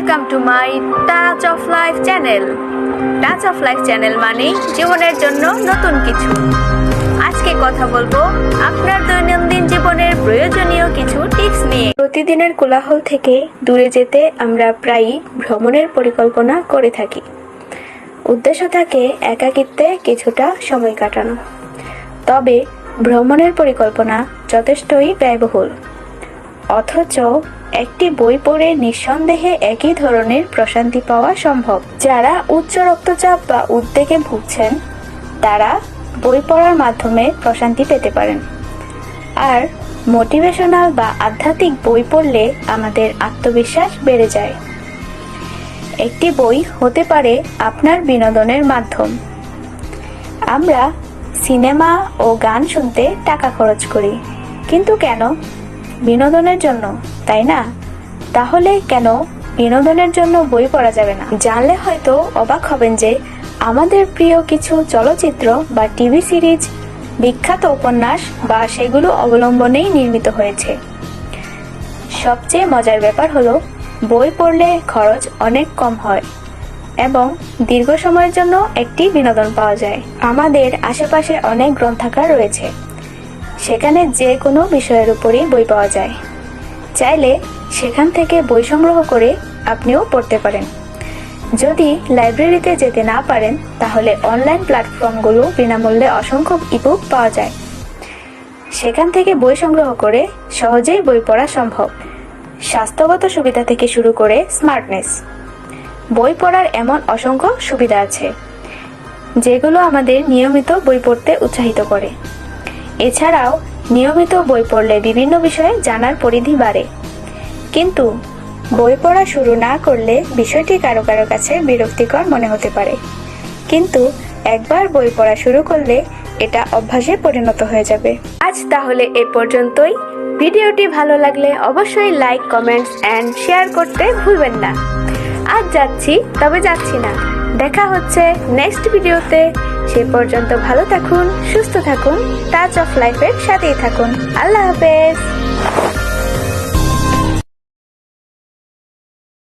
Welcome to my touch of life channel. Touch of life channel মানে জীবনের জন্য নতুন কিছু। আজকে কথা বলবো আপনার দৈনন্দিন জীবনের প্রয়োজনীয় কিছু টিপস নিয়ে। প্রতিদিনের কোলাহল থেকে দূরে যেতে আমরা প্রায়ই ভ্রমণের পরিকল্পনা করে থাকি। উদ্দেশ্য থাকে একাকিত্বে কিছুটা সময় কাটানো। তবে ভ্রমণের পরিকল্পনা যথেষ্টই ব্যয়বহুল, অথচ একটি বই পড়ে নিঃসন্দেহে একই ধরনের প্রশান্তি পাওয়া সম্ভব। যারা উচ্চ রক্তচাপ বা উদ্বেগে ভুগছেন তারা বই পড়ার মাধ্যমে প্রশান্তি পেতে পারেন। আর মোটিভেশনাল বা আধ্যাত্মিক বই পড়লে আমাদের আত্মবিশ্বাস বেড়ে যায়। একটি বই হতে পারে আপনার বিনোদনের মাধ্যম। আমরা সিনেমা ও গান শুনতে টাকা খরচ করি, কিন্তু কেন? বিনোদনের জন্য, তাই না? তাহলে কেন বিনোদনের জন্য বই পড়া যাবে না? জানলে হয়তো অবাক হবেন যে আমাদের প্রিয় কিছু চলচ্চিত্র বা টিভি সিরিজ বিখ্যাত উপন্যাস বা সেগুলো অবলম্বনেই নির্মিত হয়েছে। সবচেয়ে মজার ব্যাপার হলো বই পড়লে খরচ অনেক কম হয় এবং দীর্ঘ সময়ের জন্য একটি বিনোদন পাওয়া যায়। আমাদের আশেপাশে অনেক গ্রন্থাগার রয়েছে, সেখানে যে কোনো বিষয়ের উপরই বই পাওয়া যায়। চাইলে সেখান থেকে বই সংগ্রহ করে আপনিও পড়তে পারেন। যদি লাইব্রেরিতে যেতে না পারেন তাহলে অনলাইন প্ল্যাটফর্মগুলো বিনামূল্যে অসংখ্য ইবুক পাওয়া যায়। সেখান থেকে বই সংগ্রহ করে সহজেই বই পড়া সম্ভব। স্বাস্থ্যগত সুবিধা থেকে শুরু করে স্মার্টনেস, বই পড়ার এমন অসংখ্য সুবিধা আছে যেগুলো আমাদের নিয়মিত বই পড়তে উৎসাহিত করে। এছাড়াও নিয়মিত বই পড়লে বিভিন্ন বিষয়ে জানার পরিধি বাড়ে। কিন্তু বই পড়া শুরু না করলে বিষয়টি কারো কারো কাছে বিরক্তিকর মনে হতে পারে, কিন্তু একবার বই পড়া শুরু করলে এটা অভ্যাসে পরিণত হয়ে যাবে। আজ তাহলে এ পর্যন্তই। ভিডিওটি ভালো লাগলে অবশ্যই লাইক, কমেন্টস এন্ড শেয়ার করতে ভুলবেন না। আজ যাচ্ছি, তবে যাচ্ছি না। দেখা হচ্ছে নেক্সট ভিডিওতে। সে পর্যন্ত ভালো থাকুন, সুস্থ থাকুন, টাচ অফ লাইফের সাথেই থাকুন। আল্লাহ হাফেজ।